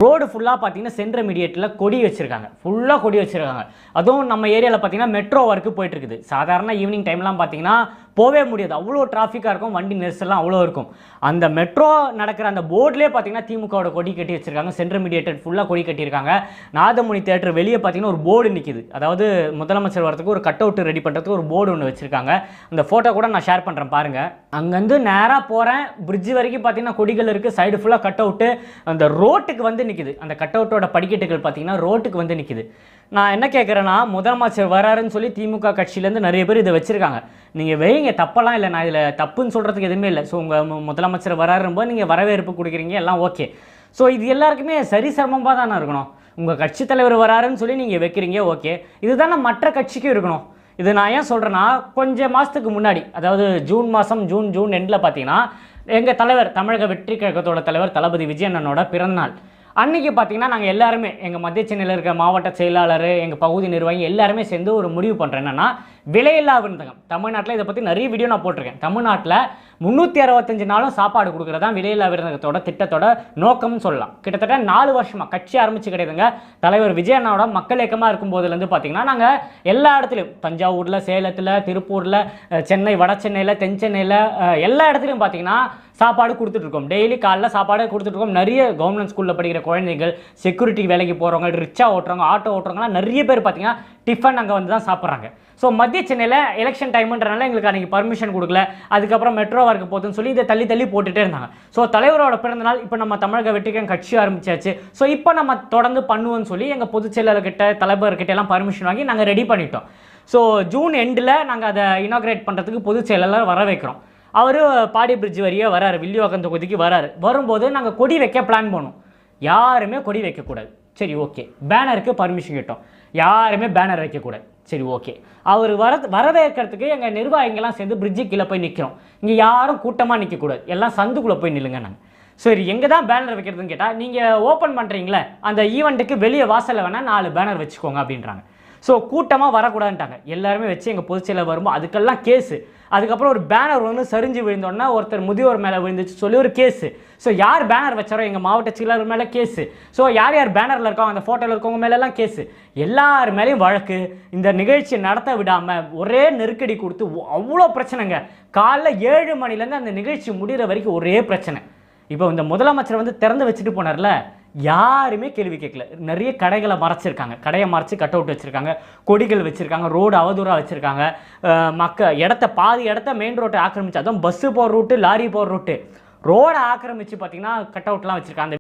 Road ஃபுல்லாக பார்த்தீங்கன்னா central மீடியேட்டில் கொடி வச்சுருக்காங்க, ஃபுல்லாக கொடி வச்சுருக்காங்க. அதுவும் நம்ம ஏரியாவில் பார்த்தீங்கன்னா மெட்ரோ ஒர்க்கு போயிட்டுருக்குது. சாதாரண ஈவினிங் டைம்லாம் பார்த்தீங்கன்னா போவே முடியாது, அவ்வளோ டிராஃபிக்காக இருக்கும், வண்டி நெரிசல்லாம் அவ்வளோ இருக்கும். அந்த மெட்ரோ நடக்கிற அந்த போர்ட்லேயே பார்த்தீங்கன்னா திமுகவோட கொடி கட்டி வச்சுருக்காங்க, சென்ட்ரல் மீடியேட்டட் ஃபுல்லாக கொடி கட்டியிருக்காங்க. நாதமுனி தேட்டர் வெளியே பார்த்தீங்கன்னா ஒரு போர்டு நிற்கிது, அதாவது முதலமைச்சர் வரத்துக்கு ஒரு கட் அவுட் ரெடி பண்ணுறதுக்கு ஒரு போர்டு ஒன்று வச்சுருக்காங்க. அந்த ஃபோட்டோ கூட நான் ஷேர் பண்ணுறேன் பாருங்கள். அங்கேருந்து நேராக போகிறேன், பிரிட்ஜ் வரைக்கும் பார்த்தீங்கன்னா கொடிகள் இருக்குது, சைடு ஃபுல்லாக கட் அவுட்டு அந்த ரோட்டுக்கு வந்து நிற்கிது. அந்த கட் அவுட்டோட படிக்கட்டுகள் பார்த்தீங்கன்னா ரோட்டுக்கு வந்து நிற்கிது. நான் என்ன கேட்குறேன்னா, முதலமைச்சர் வராருன்னு சொல்லி திமுக கட்சியிலேருந்து நிறைய பேர் இதை வச்சுருக்காங்க. நீங்கள் வைங்க, தப்பெல்லாம் இல்லை, நான் இதில் தப்புன்னு சொல்கிறதுக்கு எதுவுமே இல்லை. ஸோ உங்கள் முதலமைச்சர் வராரும்போது நீங்கள் வரவேற்பு கொடுக்குறீங்க, எல்லாம் ஓகே. ஸோ இது எல்லாருக்குமே சரிசமமாக தானே இருக்கணும். உங்கள் கட்சி தலைவர் வராருன்னு சொல்லி நீங்கள் வைக்கிறீங்க, ஓகே. இதுதானே மற்ற கட்சிக்கும் இருக்கணும். இது நான் ஏன் சொல்கிறேன்னா, கொஞ்சம் மாதத்துக்கு முன்னாடி, அதாவது ஜூன் மாதம் ஜூன் எண்டில் பார்த்தீங்கன்னா எங்கள் தலைவர், தமிழக வெற்றி கழகத்தோட தலைவர் தளபதி விஜய் அண்ணனோட பிறந்தநாள் அன்றைக்கி பார்த்தீங்கன்னா நாங்கள் எல்லாருமே, எங்கள் மத்திய சென்னையில் இருக்க மாவட்ட செயலாளர், எங்கள் பகுதி நிர்வாகி எல்லாருமே சேர்ந்து ஒரு முடிவு பண்ணுறேன். என்னென்னா, விலையில்லா விருந்தகம். தமிழ்நாட்டில் இதை பற்றி நிறைய வீடியோ நான் போட்டிருக்கேன். தமிழ்நாட்டில் 365 நாளும் சாப்பாடு கொடுக்குறது தான் விலையில்லா விருந்தகத்தோட திட்டத்தோட நோக்கம்னு சொல்லலாம். கிட்டத்தட்ட 4 வருஷமாக கட்சி ஆரம்பித்து கிடையாதுங்க. தலைவர் விஜய் அண்ணாவோட மக்கள் இயக்கமாக இருக்கும்போதுலேருந்து பார்த்தீங்கன்னா நாங்கள் எல்லா இடத்துலையும், தஞ்சாவூரில், சேலத்தில், திருப்பூரில், சென்னை, வட சென்னையில், தென் சென்னையில், எல்லா இடத்துலையும் பார்த்தீங்கன்னா சாப்பாடு கொடுத்துட்ருக்கோம். டெய்லி காலைல சாப்பாடு கொடுத்துட்ருக்கோம். நிறைய கவர்மெண்ட் ஸ்கூலில் படிக்கிற குழந்தைகள், செக்யூரிட்டி வேலைக்கு போகிறவங்க, ரிக்ஷா ஓட்டுறவங்க, ஆட்டோ ஓட்டுறவங்களாம் நிறைய பேர் பார்த்தீங்கன்னா டிஃபன் அங்கே வந்து தான் சாப்பிட்றாங்க. ஸோ மத்திய சென்னையில் எலெக்ஷன் டைமுன்றனால எங்களுக்கு அன்றைக்கி பர்மிஷன் கொடுக்கல, அதுக்கப்புறம் மெட்ரோ ஒர்க்கு போகுதுன்னு சொல்லி இதை தள்ளி போட்டுகிட்டே இருந்தாங்க. ஸோ தலைவரோட பிறந்தநாள் இப்போ நம்ம தமிழக வெற்றிக்கழகம் கட்சி ஆரம்பிச்சாச்சு. ஸோ இப்போ நம்ம தொடர்ந்து பண்ணுவோம்னு சொல்லி எங்கள் பொதுச் செயலாளர்கிட்ட, தலைவர்கிட்ட எல்லாம் பர்மிஷன் வாங்கி நாங்கள் ரெடி பண்ணிட்டோம். ஸோ ஜூன் எண்டில் நாங்கள் அதை இனாக்ரேட் பண்ணுறதுக்கு பொதுச் செயலாளர் வர வைக்கிறோம். அவர் பாடி பிரிட்ஜ் வரையே வராரு, வில்லிவாக்கம் தொகுதிக்கு வராரு. வரும்போது நாங்கள் கொடி வைக்க பிளான் பண்ணோம். யாருமே கொடி வைக்கக்கூடாது, சரி ஓகே. பேனருக்கு பர்மிஷன் கேட்டோம், யாருமே பேனர் வைக்கக்கூடாது, சரி ஓகே. அவர் வரவேற்கிறதுக்கு எங்கள் நிர்வாகிகள்லாம் சேர்ந்து பிரிட்ஜு கீழே போய் நிற்கிறோம். இங்கே யாரும் கூட்டமாக நிற்கக்கூடாது, எல்லாம் சந்துக்குள்ளே போய் நில்லுங்க. நாங்கள் சரி எங்கே தான் பேனர் வைக்கிறதுன்னு கேட்டால், நீங்கள் ஓப்பன் பண்ணுறீங்களே அந்த ஈவெண்ட்டுக்கு வெளியே வாசலில் வேணால் 4 பேனர் வச்சுக்கோங்க அப்படின்றாங்க. ஸோ கூட்டமாக வரக்கூடாதுன்ட்டாங்க. எல்லாருமே வச்சு எங்கள் பொதுச்செயலர் வரும்போது அதுக்கெல்லாம் கேஸு. அதுக்கப்புறம் ஒரு பேனர் ஒன்று சரிஞ்சு விழுந்தோன்னா ஒருத்தர் முதியோர் மேலே விழுந்துச்சு சொல்லி ஒரு கேஸு. ஸோ யார் பேனர் வச்சாரோ எங்கள் மாவட்ட செயலாளர் மேலே கேஸு. ஸோ யார் பேனரில் இருக்காங்க, அந்த ஃபோட்டோவில் இருக்கவங்க மேலெல்லாம் கேஸு. எல்லார் மேலேயும் வழக்கு. இந்த நிகழ்ச்சியை நடத்த விடாமல் ஒரே நெருக்கடி கொடுத்து அவ்வளோ பிரச்சனைங்க. காலைல 7 மணிலேருந்து அந்த நிகழ்ச்சி முடிகிற வரைக்கும் ஒரே பிரச்சனை. இப்போ இந்த முதலமைச்சர் வந்து திறந்து வச்சுட்டு போனார்ல, யாருமே கேள்வி கேட்கல. நிறைய கடைகளை மறைச்சிருக்காங்க, கடையை மறைச்சி கட் அவுட் வச்சுருக்காங்க, கொடிகள் வச்சுருக்காங்க, ரோடு அவதூறாக வச்சுருக்காங்க. பாதி இடத்த மெயின் ரோட்டை ஆக்கிரமிச்சு, அதுவும் பஸ்ஸு போகிற ரூட்டு, லாரி போகிற ரூட்டு, ரோடை ஆக்கிரமிச்சு பார்த்தீங்கன்னா கட் அவுட்லாம் வச்சுருக்காங்க.